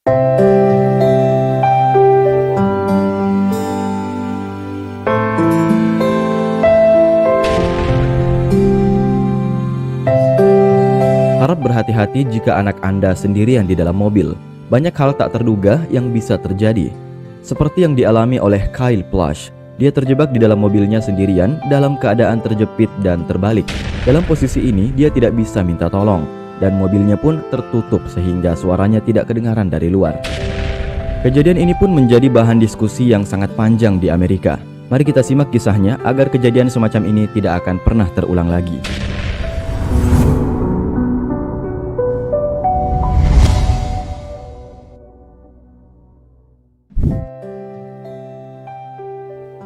Harap berhati-hati jika anak Anda sendirian di dalam mobil. Banyak hal tak terduga yang bisa terjadi. Seperti yang dialami oleh Kyle Plush. Dia terjebak di dalam mobilnya sendirian dalam keadaan terjepit dan terbalik. Dalam posisi ini, dia tidak bisa minta tolong. Dan mobilnya pun tertutup sehingga suaranya tidak kedengaran dari luar. Kejadian ini pun menjadi bahan diskusi yang sangat panjang di Amerika. Mari kita simak kisahnya agar kejadian semacam ini tidak akan pernah terulang lagi.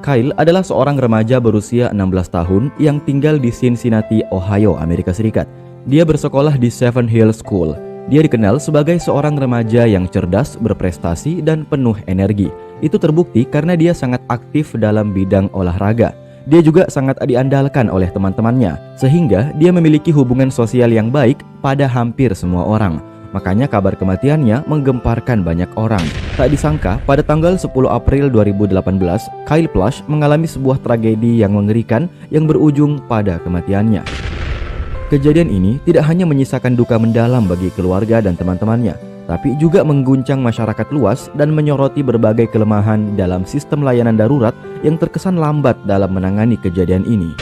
Kyle adalah seorang remaja berusia 16 tahun yang tinggal di Cincinnati, Ohio, Amerika Serikat. Dia bersekolah di Seven Hills School. Dia dikenal sebagai seorang remaja yang cerdas, berprestasi, dan penuh energi. Itu terbukti karena dia sangat aktif dalam bidang olahraga. Dia juga sangat diandalkan oleh teman-temannya, sehingga dia memiliki hubungan sosial yang baik pada hampir semua orang. Makanya kabar kematiannya menggemparkan banyak orang. Tak disangka, pada tanggal 10 April 2018, Kyle Plush mengalami sebuah tragedi yang mengerikan yang berujung pada kematiannya. Kejadian ini tidak hanya menyisakan duka mendalam bagi keluarga dan teman-temannya, tapi juga mengguncang masyarakat luas dan menyoroti berbagai kelemahan dalam sistem layanan darurat yang terkesan lambat dalam menangani kejadian ini.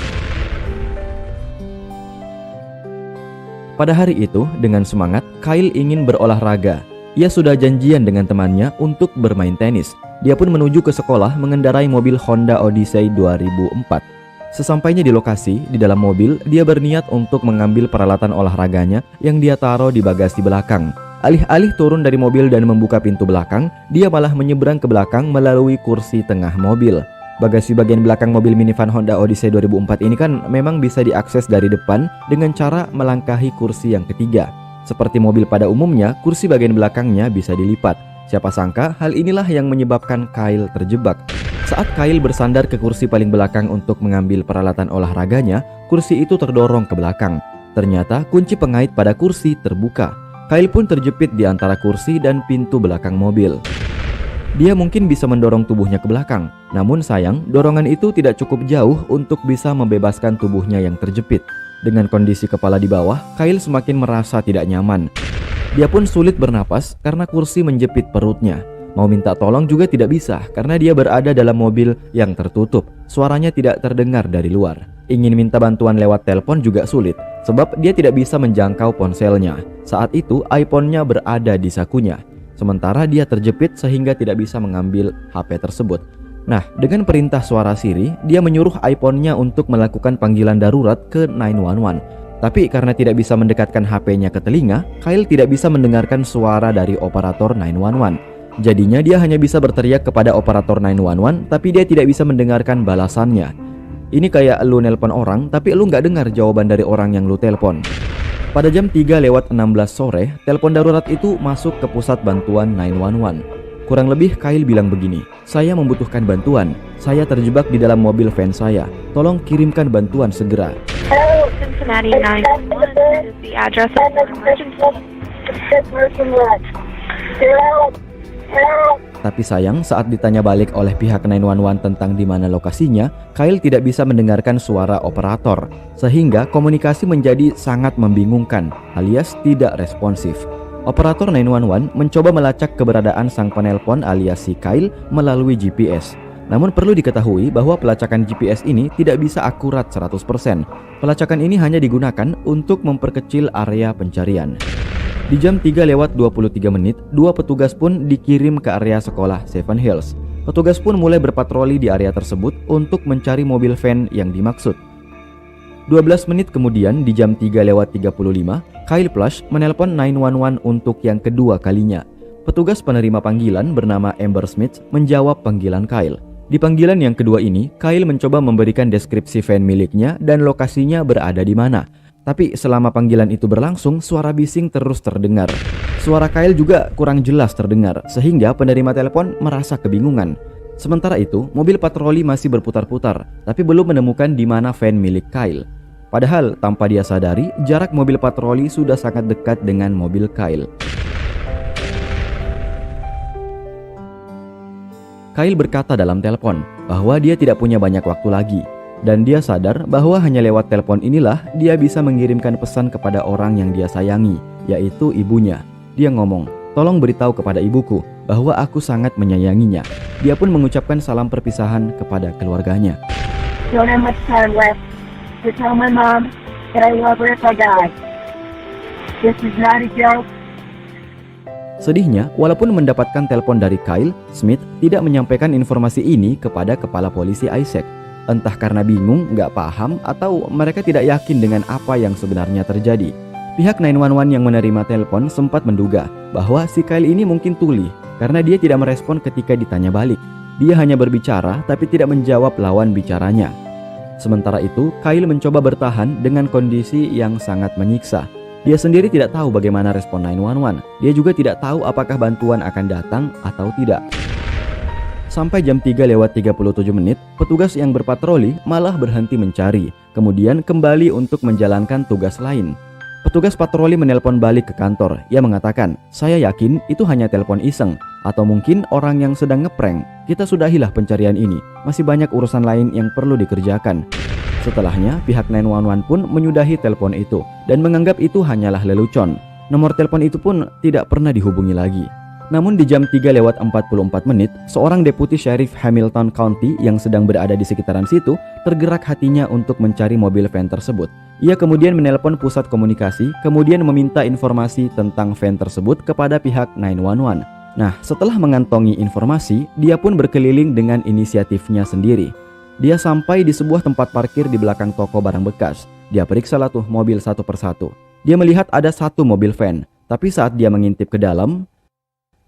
Pada hari itu, dengan semangat, Kyle ingin berolahraga. Ia sudah janjian dengan temannya untuk bermain tenis. Dia pun menuju ke sekolah mengendarai mobil Honda Odyssey 2004. Sesampainya di lokasi, di dalam mobil, dia berniat untuk mengambil peralatan olahraganya yang dia taruh di bagasi belakang. Alih-alih turun dari mobil dan membuka pintu belakang, dia malah menyeberang ke belakang melalui kursi tengah mobil. Bagasi bagian belakang mobil minivan Honda Odyssey 2004 ini kan memang bisa diakses dari depan dengan cara melangkahi kursi yang ketiga. Seperti mobil pada umumnya, kursi bagian belakangnya bisa dilipat. Siapa sangka hal inilah yang menyebabkan Kyle terjebak. Saat Kyle bersandar ke kursi paling belakang untuk mengambil peralatan olahraganya, kursi itu terdorong ke belakang. Ternyata kunci pengait pada kursi terbuka. Kyle pun terjepit di antara kursi dan pintu belakang mobil. Dia mungkin bisa mendorong tubuhnya ke belakang, namun sayang, dorongan itu tidak cukup jauh untuk bisa membebaskan tubuhnya yang terjepit. Dengan kondisi kepala di bawah, Kyle semakin merasa tidak nyaman. Dia pun sulit bernapas karena kursi menjepit perutnya. Mau minta tolong juga tidak bisa karena dia berada dalam mobil yang tertutup. Suaranya tidak terdengar dari luar. Ingin minta bantuan lewat telepon juga sulit, sebab dia tidak bisa menjangkau ponselnya. Saat itu, iPhone-nya berada di sakunya. Sementara dia terjepit sehingga tidak bisa mengambil HP tersebut. Nah, dengan perintah suara Siri, dia menyuruh iPhone-nya untuk melakukan panggilan darurat ke 911. Tapi karena tidak bisa mendekatkan HP-nya ke telinga, Kyle tidak bisa mendengarkan suara dari operator 911. Jadinya dia hanya bisa berteriak kepada operator 911, tapi dia tidak bisa mendengarkan balasannya. Ini kayak lu nelpon orang, tapi lu nggak dengar jawaban dari orang yang lu telpon. Pada jam 3:16 sore, telepon darurat itu masuk ke pusat bantuan 911. Kurang lebih Kyle bilang begini, "Saya membutuhkan bantuan. Saya terjebak di dalam mobil van saya. Tolong kirimkan bantuan segera." Hello, Cincinnati 911. This is the address of the emergency. Tapi sayang, saat ditanya balik oleh pihak 911 tentang di mana lokasinya, Kyle tidak bisa mendengarkan suara operator, sehingga komunikasi menjadi sangat membingungkan, alias tidak responsif. Operator 911 mencoba melacak keberadaan sang penelpon alias si Kyle melalui GPS. Namun perlu diketahui bahwa pelacakan GPS ini tidak bisa akurat 100%. Pelacakan ini hanya digunakan untuk memperkecil area pencarian. Di jam 3:23, dua petugas pun dikirim ke area sekolah Seven Hills. Petugas pun mulai berpatroli di area tersebut untuk mencari mobil van yang dimaksud. 12 menit kemudian, di jam 3:35, Kyle Plush menelpon 911 untuk yang kedua kalinya. Petugas penerima panggilan bernama Amber Smith menjawab panggilan Kyle. Di panggilan yang kedua ini, Kyle mencoba memberikan deskripsi van miliknya dan lokasinya berada di mana. Tapi selama panggilan itu berlangsung, suara bising terus terdengar. Suara Kyle juga kurang jelas terdengar, sehingga penerima telepon merasa kebingungan. Sementara itu, mobil patroli masih berputar-putar, tapi belum menemukan di mana van milik Kyle. Padahal, tanpa dia sadari, jarak mobil patroli sudah sangat dekat dengan mobil Kyle. Kyle berkata dalam telepon bahwa dia tidak punya banyak waktu lagi. Dan dia sadar bahwa hanya lewat telepon inilah dia bisa mengirimkan pesan kepada orang yang dia sayangi, yaitu ibunya. Dia ngomong, "Tolong beritahu kepada ibuku bahwa aku sangat menyayanginya." Dia pun mengucapkan salam perpisahan kepada keluarganya. Don't have much time left to tell my mom that I love her if I die. This is not a joke. Sedihnya, walaupun mendapatkan telepon dari Kyle, Smith tidak menyampaikan informasi ini kepada kepala polisi Isaac. Entah karena bingung, nggak paham, atau mereka tidak yakin dengan apa yang sebenarnya terjadi. Pihak 911 yang menerima telepon sempat menduga bahwa si Kyle ini mungkin tuli karena dia tidak merespon ketika ditanya balik. Dia hanya berbicara tapi tidak menjawab lawan bicaranya. Sementara itu, Kyle mencoba bertahan dengan kondisi yang sangat menyiksa. Dia sendiri tidak tahu bagaimana respon 911. Dia juga tidak tahu apakah bantuan akan datang atau tidak. Sampai jam 3:37, petugas yang berpatroli malah berhenti mencari, kemudian kembali untuk menjalankan tugas lain. Petugas patroli menelpon balik ke kantor. Ia mengatakan, "Saya yakin itu hanya telepon iseng, atau mungkin orang yang sedang ngeprank. Kita sudahilah pencarian ini, masih banyak urusan lain yang perlu dikerjakan." Setelahnya, pihak 911 pun menyudahi telepon itu dan menganggap itu hanyalah lelucon. Nomor telepon itu pun tidak pernah dihubungi lagi. Namun di jam 3:44, seorang deputi sheriff Hamilton County yang sedang berada di sekitaran situ tergerak hatinya untuk mencari mobil van tersebut. Ia kemudian menelpon pusat komunikasi, kemudian meminta informasi tentang van tersebut kepada pihak 911. Nah, setelah mengantongi informasi, dia pun berkeliling dengan inisiatifnya sendiri. Dia sampai di sebuah tempat parkir di belakang toko barang bekas. Dia periksalah tuh mobil satu persatu. Dia melihat ada satu mobil van, tapi saat dia mengintip ke dalam,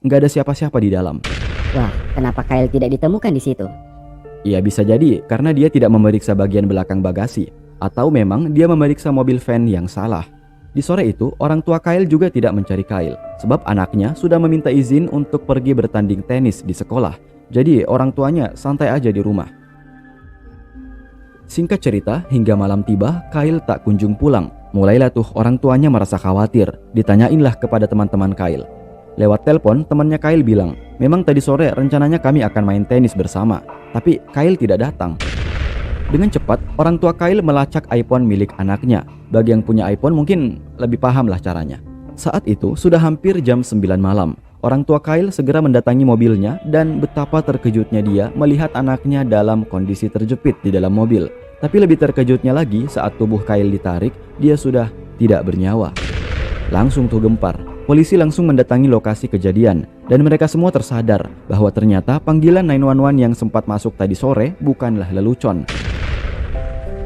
nggak ada siapa-siapa di dalam. Wah, kenapa Kyle tidak ditemukan di situ? Ya bisa jadi karena dia tidak memeriksa bagian belakang bagasi, atau memang dia memeriksa mobil van yang salah. Di sore itu, orang tua Kyle juga tidak mencari Kyle, sebab anaknya sudah meminta izin untuk pergi bertanding tenis di sekolah. Jadi orang tuanya santai aja di rumah. Singkat cerita, hingga malam tiba, Kyle tak kunjung pulang. Mulailah tuh orang tuanya merasa khawatir. Ditanyainlah kepada teman-teman Kyle. Lewat telepon, temannya Kyle bilang, "Memang tadi sore rencananya kami akan main tenis bersama, tapi Kyle tidak datang." Dengan cepat, orang tua Kyle melacak iPhone milik anaknya. Bagi yang punya iPhone mungkin lebih paham lah caranya. Saat itu, sudah hampir jam 9 malam. Orang tua Kyle segera mendatangi mobilnya dan betapa terkejutnya dia melihat anaknya dalam kondisi terjepit di dalam mobil. Tapi lebih terkejutnya lagi saat tubuh Kyle ditarik, dia sudah tidak bernyawa. Langsung tuh gempar. Polisi langsung mendatangi lokasi kejadian dan mereka semua tersadar bahwa ternyata panggilan 911 yang sempat masuk tadi sore bukanlah lelucon.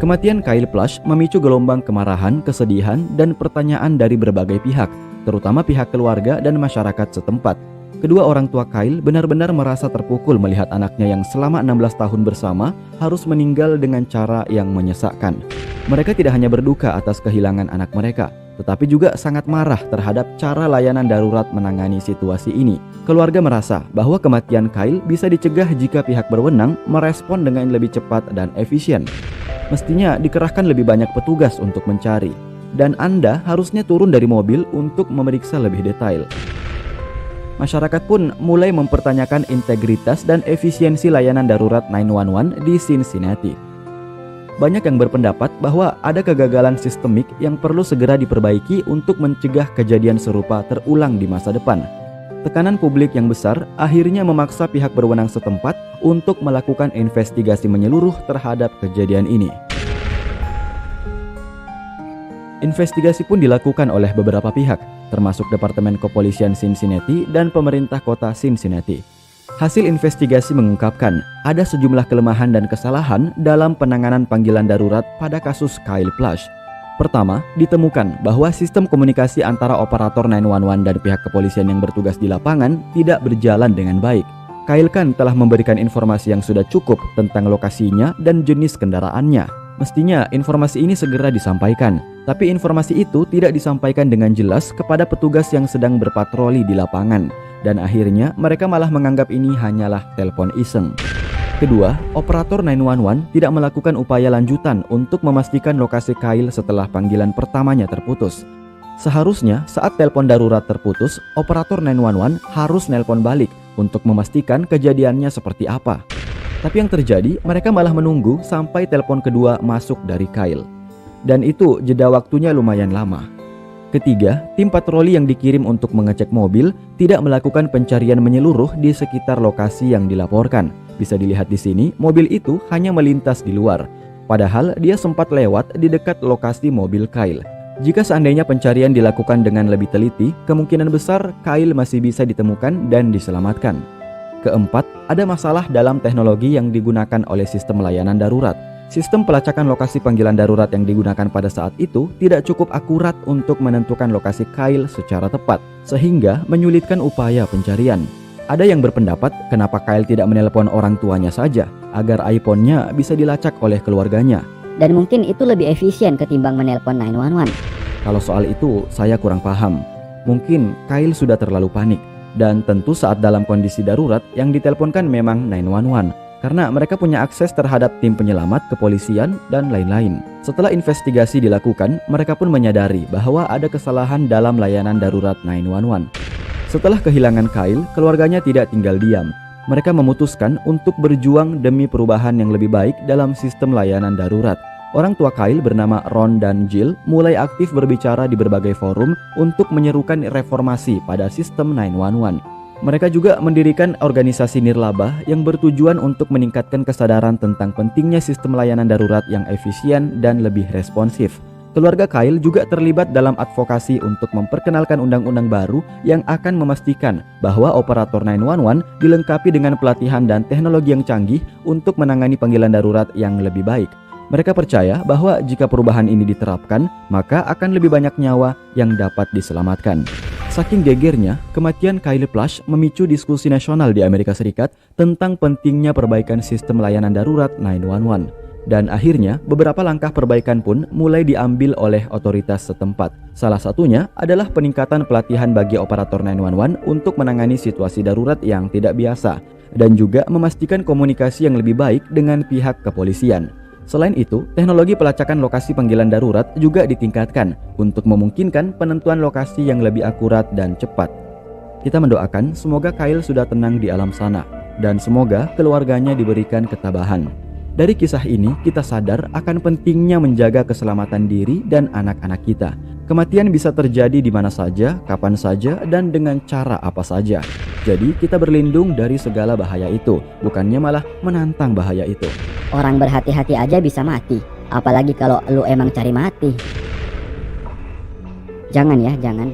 Kematian Kyle Plush memicu gelombang kemarahan, kesedihan, dan pertanyaan dari berbagai pihak, terutama pihak keluarga dan masyarakat setempat. Kedua orang tua Kyle benar-benar merasa terpukul melihat anaknya yang selama 16 tahun bersama harus meninggal dengan cara yang menyesakkan. Mereka tidak hanya berduka atas kehilangan anak mereka, tetapi juga sangat marah terhadap cara layanan darurat menangani situasi ini. Keluarga merasa bahwa kematian Kyle bisa dicegah jika pihak berwenang merespon dengan lebih cepat dan efisien. Mestinya dikerahkan lebih banyak petugas untuk mencari, dan Anda harusnya turun dari mobil untuk memeriksa lebih detail. Masyarakat pun mulai mempertanyakan integritas dan efisiensi layanan darurat 911 di Cincinnati. Banyak yang berpendapat bahwa ada kegagalan sistemik yang perlu segera diperbaiki untuk mencegah kejadian serupa terulang di masa depan. Tekanan publik yang besar akhirnya memaksa pihak berwenang setempat untuk melakukan investigasi menyeluruh terhadap kejadian ini. Investigasi pun dilakukan oleh beberapa pihak, termasuk Departemen Kepolisian Cincinnati dan pemerintah kota Cincinnati. Hasil investigasi mengungkapkan ada sejumlah kelemahan dan kesalahan dalam penanganan panggilan darurat pada kasus Kyle Plush. Pertama, ditemukan bahwa sistem komunikasi antara operator 911 dan pihak kepolisian yang bertugas di lapangan tidak berjalan dengan baik. Kyle kan telah memberikan informasi yang sudah cukup tentang lokasinya dan jenis kendaraannya. Mestinya informasi ini segera disampaikan, tapi informasi itu tidak disampaikan dengan jelas kepada petugas yang sedang berpatroli di lapangan. Dan akhirnya mereka malah menganggap ini hanyalah telepon iseng. Kedua, operator 911 tidak melakukan upaya lanjutan untuk memastikan lokasi Kyle setelah panggilan pertamanya terputus. Seharusnya saat telepon darurat terputus, operator 911 harus nelpon balik untuk memastikan kejadiannya seperti apa. Tapi yang terjadi, mereka malah menunggu sampai telepon kedua masuk dari Kyle. Dan itu jeda waktunya lumayan lama. Ketiga, tim patroli yang dikirim untuk mengecek mobil tidak melakukan pencarian menyeluruh di sekitar lokasi yang dilaporkan. Bisa dilihat di sini, mobil itu hanya melintas di luar. Padahal dia sempat lewat di dekat lokasi mobil Kyle. Jika seandainya pencarian dilakukan dengan lebih teliti, kemungkinan besar Kyle masih bisa ditemukan dan diselamatkan. Keempat, ada masalah dalam teknologi yang digunakan oleh sistem layanan darurat. Sistem pelacakan lokasi panggilan darurat yang digunakan pada saat itu tidak cukup akurat untuk menentukan lokasi Kyle secara tepat, sehingga menyulitkan upaya pencarian. Ada yang berpendapat kenapa Kyle tidak menelpon orang tuanya saja, agar iPhone-nya bisa dilacak oleh keluarganya. Dan mungkin itu lebih efisien ketimbang menelpon 911. Kalau soal itu, saya kurang paham. Mungkin Kyle sudah terlalu panik. Dan tentu saat dalam kondisi darurat, yang ditelepon memang 911. Karena mereka punya akses terhadap tim penyelamat, kepolisian, dan lain-lain. Setelah investigasi dilakukan, mereka pun menyadari bahwa ada kesalahan dalam layanan darurat 911. Setelah kehilangan Kyle, keluarganya tidak tinggal diam. Mereka memutuskan untuk berjuang demi perubahan yang lebih baik dalam sistem layanan darurat. Orang tua Kyle bernama Ron dan Jill mulai aktif berbicara di berbagai forum untuk menyerukan reformasi pada sistem 911. Mereka juga mendirikan organisasi nirlaba yang bertujuan untuk meningkatkan kesadaran tentang pentingnya sistem layanan darurat yang efisien dan lebih responsif. Keluarga Kyle juga terlibat dalam advokasi untuk memperkenalkan undang-undang baru yang akan memastikan bahwa operator 911 dilengkapi dengan pelatihan dan teknologi yang canggih untuk menangani panggilan darurat yang lebih baik. Mereka percaya bahwa jika perubahan ini diterapkan, maka akan lebih banyak nyawa yang dapat diselamatkan. Saking gegernya, kematian Kyle Plush memicu diskusi nasional di Amerika Serikat tentang pentingnya perbaikan sistem layanan darurat 911. Dan akhirnya, beberapa langkah perbaikan pun mulai diambil oleh otoritas setempat. Salah satunya adalah peningkatan pelatihan bagi operator 911 untuk menangani situasi darurat yang tidak biasa, dan juga memastikan komunikasi yang lebih baik dengan pihak kepolisian. Selain itu, teknologi pelacakan lokasi panggilan darurat juga ditingkatkan untuk memungkinkan penentuan lokasi yang lebih akurat dan cepat. Kita mendoakan semoga Kyle sudah tenang di alam sana, dan semoga keluarganya diberikan ketabahan. Dari kisah ini, kita sadar akan pentingnya menjaga keselamatan diri dan anak-anak kita. Kematian bisa terjadi di mana saja, kapan saja, dan dengan cara apa saja. Jadi, kita berlindung dari segala bahaya itu, bukannya malah menantang bahaya itu. Orang berhati-hati aja bisa mati, apalagi kalau lu emang cari mati. Jangan ya, jangan.